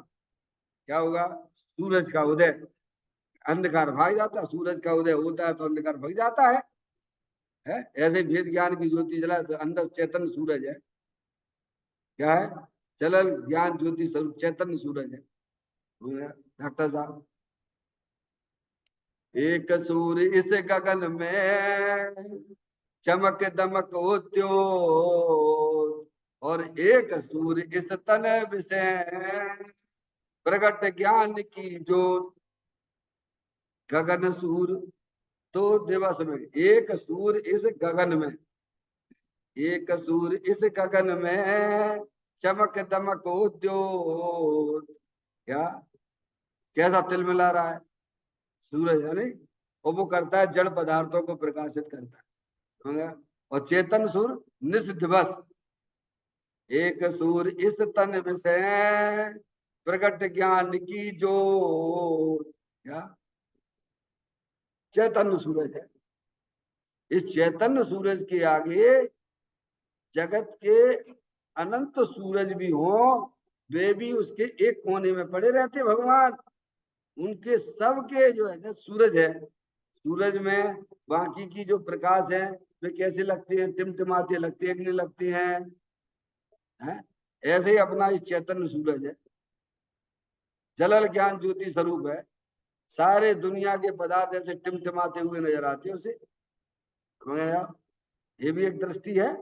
क्या होगा? सूरज का उदय। अंधकार भाग जाता है, सूरज का उदय होता है तो अंधकार भाग जाता है? ऐसे वेद ज्ञान की ज्योति जला तो अंदर चैतन्य सूरज है। क्या है? चलल ज्ञान ज्योति स्वरूप चैतन्य सूरज है। डॉक्टर साहब, एक सूर्य इस गगन में चमक दमक उद्योत, और एक सूर्य इस तन विषय प्रगट ज्ञान की ज्योत। गगन सूर्य तो दिवस में, एक सूर्य इस गगन में, एक सूर्य इस गगन में चमक दमक उद्योत। क्या कैसा तिल मिला रहा है? सूरज है नहीं, और वो करता है जड़ पदार्थों को प्रकाशित करता है, समझा? और चेतन सूर्य निस दिवस, एक सूर्य इस तन विषय प्रगट ज्ञान की ज्योत। क्या चैतन्य सूरज है। इस चैतन्य सूरज के आगे जगत के अनंत सूरज भी हो, वे भी उसके एक कोने में पड़े रहते भगवान। उनके सबके जो है ना सूरज है, सूरज में बाकी की जो प्रकाश है वे कैसे लगती है? टिमटिमाती लगती है कि नहीं लगती है? ऐसे ही अपना इस चैतन्य सूरज है, जलल ज्ञान ज्योति स्वरूप है। सारे दुनिया के पदार्थ ऐसे टिमटिमाते हुए नजर आते हैं उसे, समझ गया? ये भी एक दृष्टि है,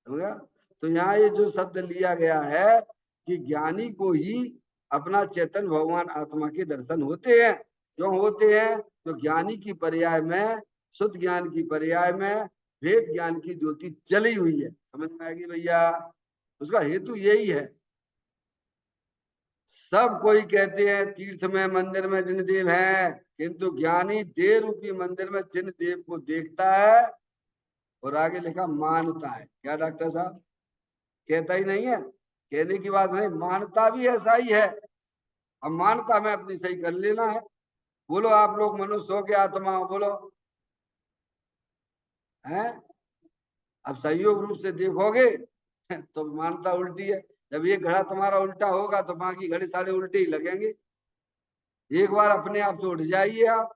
समझ गया? तो यहाँ ये जो शब्द लिया गया है कि ज्ञानी को ही अपना चेतन भगवान आत्मा के दर्शन होते हैं। क्यों होते हैं? तो ज्ञानी की पर्याय में, शुद्ध ज्ञान की पर्याय में भेद ज्ञान की ज्योति जली हुई है। समझ में आएगी भैया? उसका हेतु यही है। सब कोई कहते हैं तीर्थ में मंदिर में जिन देव है, किंतु ज्ञानी देव रूपी मंदिर में जिन देव को देखता है और आगे लिखा मानता है। क्या डॉक्टर साहब? कहता ही नहीं है, कहने की बात नहीं, मानता भी ऐसा ही है। अब मानता में अपनी सही कर लेना है। बोलो आप लोग मनुष्य हो के आत्मा हो, बोलो हैं? अब सहयोग रूप से देखोगे तो मानता उल्टी है। जब ये घड़ा तुम्हारा उल्टा होगा तो बाकी घड़े सारे उल्टे ही लगेंगे। एक बार अपने आप से उठ जाइए आप।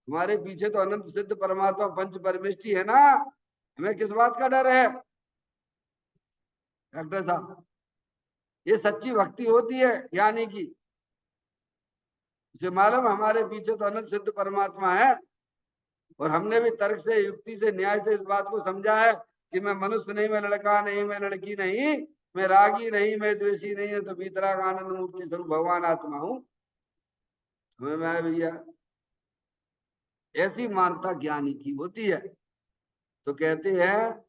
तुम्हारे पीछे तो अनंत सिद्ध परमात्मा पंच परमेष्टि है ना, हमें किस बात का डर है डॉक्टर साहब? ये सच्ची भक्ति होती है ज्ञानी की। इसे मालूम हमारे पीछे तो अनंत सिद्ध परमात्मा है, और हमने भी तर्क से, युक्ति से, न्याय से इस बात को समझा है कि मैं मनुष्य नहीं, मैं लड़का नहीं, मैं लड़की नहीं, मैं रागी नहीं, मैं द्वेषी नहीं है, तो भीतराग आनंद मूर्ति स्वरूप भगवान आत्मा हूं। समझ में आया भैया? ऐसी मानता ज्ञानी की होती है। तो कहते हैं,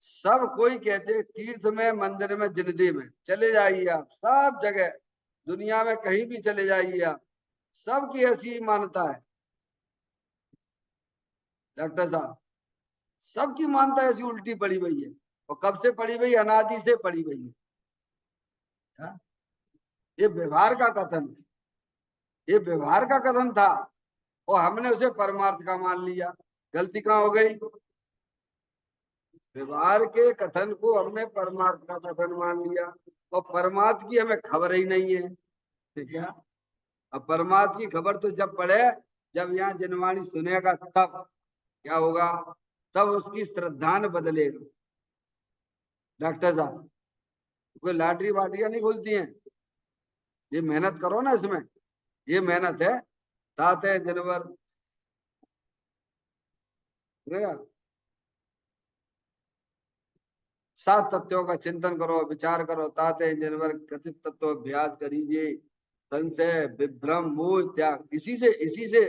सब कोई कहते हैं तीर्थ में मंदिर में जिनदे में चले जाइए आप, सब जगह दुनिया में कहीं भी चले जाइए आप, सबकी ऐसी मान्यता है डॉक्टर साहब। सबकी मानता ऐसी उल्टी पड़ी हुई है, और कब से पड़ी हुई? अनादि से पड़ी हुई है। हाँ? ये व्यवहार का कथन है, ये व्यवहार का कथन था, और हमने उसे परमार्थ का मान लिया। गलती कहाँ हो गई? व्यवहार के कथन को हमने परमार्थ का कथन मान लिया और परमार्थ की हमें खबर ही नहीं है, ठीक है। अब परमात्मा की खबर तो जब पड़े, जब यहाँ जनवाणी सुनेगा तब क्या होगा, तब उसकी श्रद्धा न बदलेगा। डॉक्टर साहब, कोई लॉटरी वाटियां नहीं खुलती हैं, ये मेहनत करो ना इसमें, ये मेहनत है। 7 जनवरी, समझेगा? 7 तत्वों का चिंतन करो, विचार करो। 7 जनवरी कथित तत्व अभ्यास करीजिए। संशय, विभ्रम, मोह त्याग, इसी से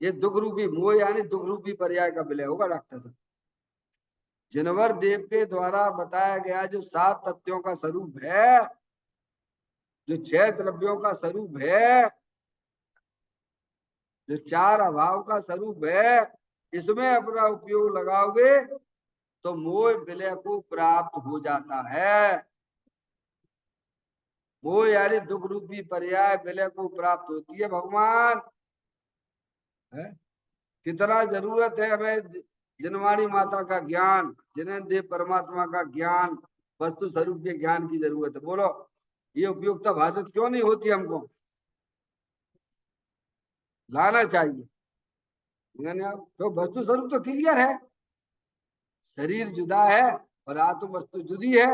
ये दुख रूपी मोह यानी दुख रूपी पर्याय का विलय होगा। डॉक्टर साहब, जिनवर देव के द्वारा बताया गया जो 7 तत्वों का स्वरूप है, जो 6 द्रव्यों का स्वरूप है, जो 4 अभाव का स्वरूप है, इसमें अपना उपयोग लगाओगे तो मोह विलय को प्राप्त हो जाता है। मोह यानी दुख रूपी पर्याय विलय को प्राप्त होती है भगवान है। कितना जरूरत है हमें जिनवाणी माता का ज्ञान, जिन्हें देव परमात्मा का ज्ञान, वस्तु स्वरूप के ज्ञान की जरूरत है। बोलो, ये उपयोगिता भाषित क्यों नहीं होती हमको? लाना चाहिए। तो वस्तु स्वरूप तो क्लियर है, शरीर जुदा है और आत्म वस्तु जुदी है।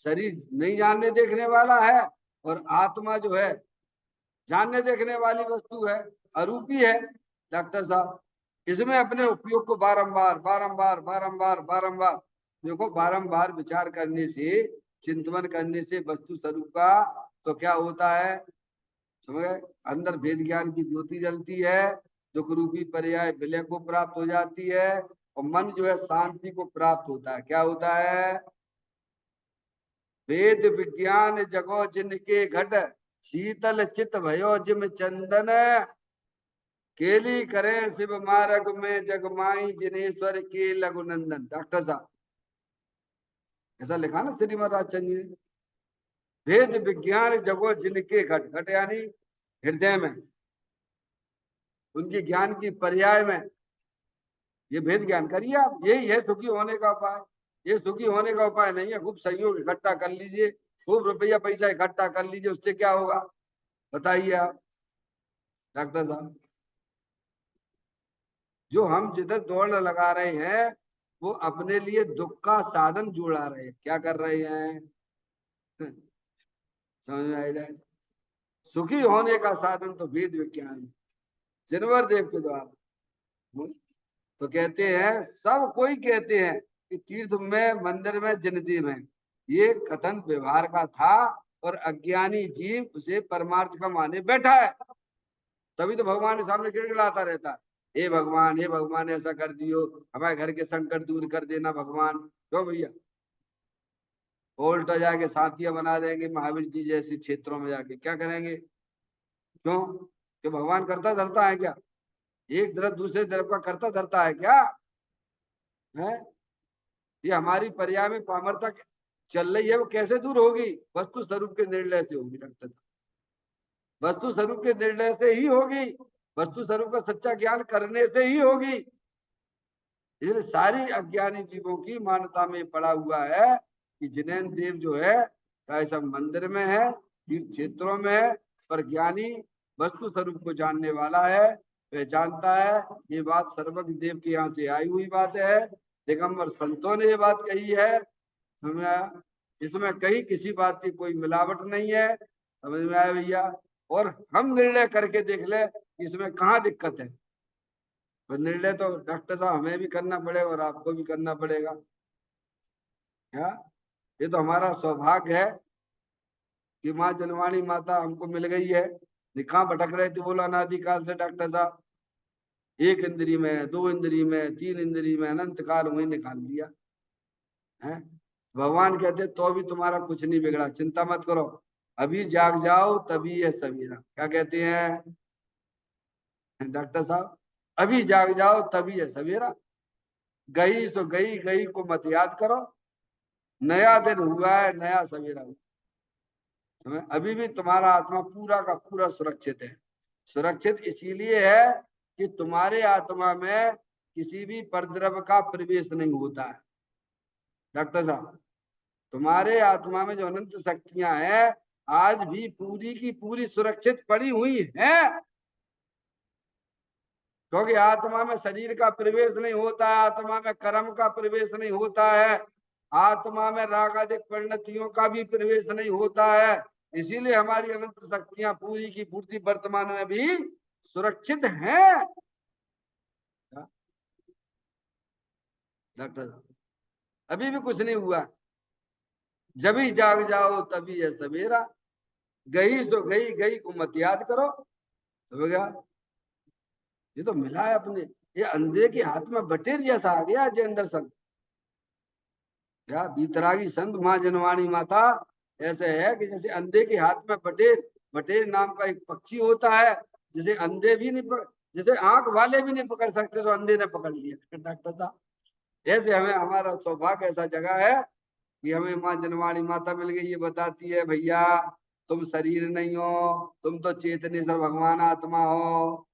शरीर नहीं जानने देखने वाला है और आत्मा जो है जानने देखने वाली वस्तु है, अरूपी है। डॉक्टर साहब, इसमें अपने उपयोग को बारंबार बारंबार बारंबार बारंबार देखो, बारंबार विचार करने से, चिंतन करने से वस्तु स्वरूप का तो क्या होता है, समझ? अंदर भेद ज्ञान की ज्योति जलती है, दुख रूपी पर्याय विलय को प्राप्त हो जाती है और मन जो है शांति को प्राप्त होता है। क्या होता है? वेद विज्ञान जगो जिनके घट, शीतल चित भयो जिम चंदन, केली करें शिव मार्ग में जगमाई जिनेश्वर के लघुनंदन। डॉक्टर साहब, ऐसा लिखा ना श्रीमद राजचंद्र जी ने। वेद विज्ञान जगो जिनके घट, घट यानी हृदय में, उनके ज्ञान की पर्याय में ये भेद ज्ञान करिए आप। यही है सुखी होने का उपाय। ये सुखी होने का उपाय नहीं है खूब सहयोग इकट्ठा कर लीजिए, खूब रुपया पैसा इकट्ठा कर लीजिए, उससे क्या होगा बताइए आप डॉक्टर साहब? जो हम जिधर दौड़ लगा रहे हैं वो अपने लिए दुख का साधन जुड़ा रहे हैं। क्या कर रहे हैं? समझ में आ रहा है? सुखी होने का साधन तो वेद विज्ञान है, जिनवर देव के द्वारा। तो कहते हैं, सब कोई कहते हैं कि तीर्थ में, मंदिर में, जिनती में ये कथन व्यवहार का था और अज्ञानी जीव उसे परमार्थ का माने बैठा है। तभी तो भगवान के सामने गिड़गिड़ाता रहता है, हे भगवान ऐसा कर दियो, हमारे घर के संकट दूर कर देना भगवान। क्यों भैया? उल्टा जाके साथिया बना देंगे महावीर जी जैसे क्षेत्रों में जाके, क्या करेंगे? क्यों? कि भगवान करता धरता है क्या? एक तरफ दूसरे तरफ का करता धरता है क्या है? ये हमारी पर्याय में पामरता चल रही है, वो कैसे दूर होगी? वस्तु स्वरूप के निर्णय से होगी डॉक्टर साहब, वस्तु स्वरूप के निर्णय से ही होगी, वस्तु स्वरूप का सच्चा ज्ञान करने से ही होगी। इसलिए सारी अज्ञानी जीवों की मान्यता में पड़ा हुआ है कि जिनेन्द्र देव जो है चाहे सब मंदिर में है, तीर्थ क्षेत्रों में है, पर ज्ञानी वस्तु स्वरूप को जानने वाला है, पहचानता है। ये बात सर्वज्ञ देव के यहाँ से आई हुई बात है, दिगंबर संतों ने ये बात कही है। समझ में आया? इसमें कहीं किसी बात की कोई मिलावट नहीं है। समझ में आया भैया? और हम निर्णय करके देख ले इसमें कहाँ दिक्कत है। तो निर्णय तो डॉक्टर साहब हमें भी करना पड़ेगा और आपको भी करना पड़ेगा। क्या? ये तो हमारा सौभाग्य है कि माँ जनवाणी माता हमको मिल गई है। कहाँ भटक रहे थे बोला अनादिकाल से डॉक्टर साहब? एक इंद्री में, दो इंद्री में, तीन इंद्री में, अनंत काल वही निकाल दिया है। भगवान कहते तो भी तुम्हारा कुछ नहीं बिगड़ा, चिंता मत करो, अभी जाग जाओ तभी है सवेरा। क्या कहते हैं डॉक्टर साहब? अभी जाग जाओ तभी है सवेरा। गई सो गई, गई को मत याद करो, नया दिन हुआ है, नया सवेरा हुआ। अभी भी तुम्हारा आत्मा पूरा का पूरा सुरक्षित है। सुरक्षित इसीलिए है कि तुम्हारे आत्मा में किसी भी परद्रव्य का प्रवेश नहीं होता है। डॉक्टर साहब, तुम्हारे आत्मा में जो अनंत शक्तियां हैं आज भी पूरी की पूरी सुरक्षित पड़ी हुई हैं, क्योंकि आत्मा में शरीर का प्रवेश नहीं होता है, आत्मा में कर्म का प्रवेश नहीं होता है, आत्मा में राग आदि परिणतियों का भी प्रवेश नहीं होता है। इसीलिए हमारी अनंत शक्तियां पूरी की पूरी वर्तमान में भी सुरक्षित हैं। डॉक्टर, अभी भी कुछ नहीं हुआ, जब ही जाग जाओ तभी है सवेरा, गई सो गई, गई को मत याद करो, समझ गया? ये तो मिला है अपने, ये अंधे के हाथ में बटेर जैसा आ गया जयेंद्र संत। क्या बीतरागी संत माँ जनवाणी माता ऐसे है कि जैसे अंधे के हाथ में बटेर, बटेर नाम का एक पक्षी होता है, जिसे अंधे भी नहीं जिसे आंख वाले भी नहीं पकड़ सकते, तो अंधे ने पकड़ लिया। डॉक्टर साहब, ऐसे हमें हमारा सौभाग्य ऐसा जगह है कि हमें माँ जनवाणी माता मिल गई, ये बताती है भैया तुम शरीर नहीं हो, तुम तो चेतनेश्वर भगवान आत्मा हो,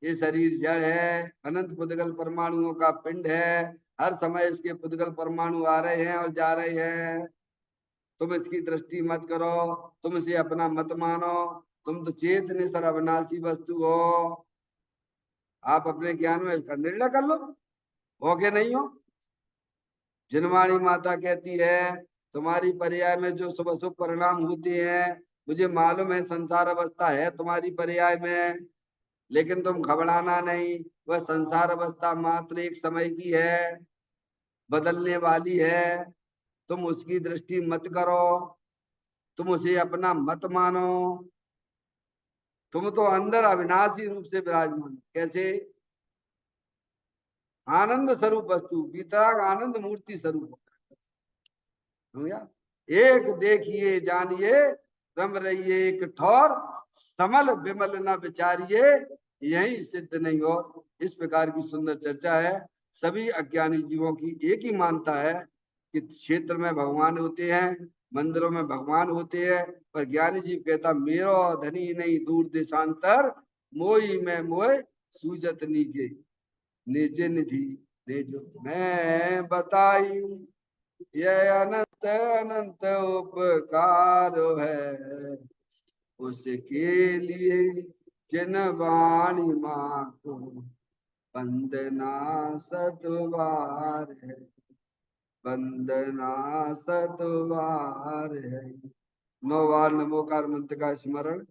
ये शरीर जड़ है, अनंत पुद्गल परमाणुओं का पिंड है, हर समय इसके पुद्गल परमाणु आ रहे हैं और जा रहे हैं, तुम इसकी दृष्टि मत करो, तुम इसे अपना मत मानो, तुम तो चेतनेश्वर अविनाशी वस्तु हो। आप अपने ज्ञान में इसका निर्णय कर लो, हो के नहीं हो। जनवाणी माता कहती है तुम्हारी पर्याय में जो शुभ शुभ परिणाम होते हैं, मुझे मालूम है संसार अवस्था है तुम्हारी पर्याय में, लेकिन तुम घबराना नहीं, वह संसार अवस्था मात्र एक समय की है, बदलने वाली है, तुम उसकी दृष्टि मत करो, तुम उसे अपना मत मानो, तुम तो अंदर अविनाशी रूप से विराजमान, कैसे? आनंद स्वरूप वस्तु, वितराग आनंद मूर्ति स्वरूप, समझा? एक देखिए जानिए, रम रहिए एक ठौर, समल विमल न विचारिए, यही सिद्ध नहीं और। इस प्रकार की सुंदर चर्चा है। सभी अज्ञानी जीवों की एक ही मानता है कि क्षेत्र में भगवान होते हैं, मंदिरों में भगवान होते हैं, पर ज्ञानी जीव कहता मेरो धनी नहीं दूर देशांतर, मोई में मोय सूजत नीके, निज निधि निज मैं बताई, यह अनंत अनंत उपकार है उसके लिए, जिन वाणी माँ को वंदना सतवार है, वंदना सतवार है। 9 बार नमोकार मंत्र का स्मरण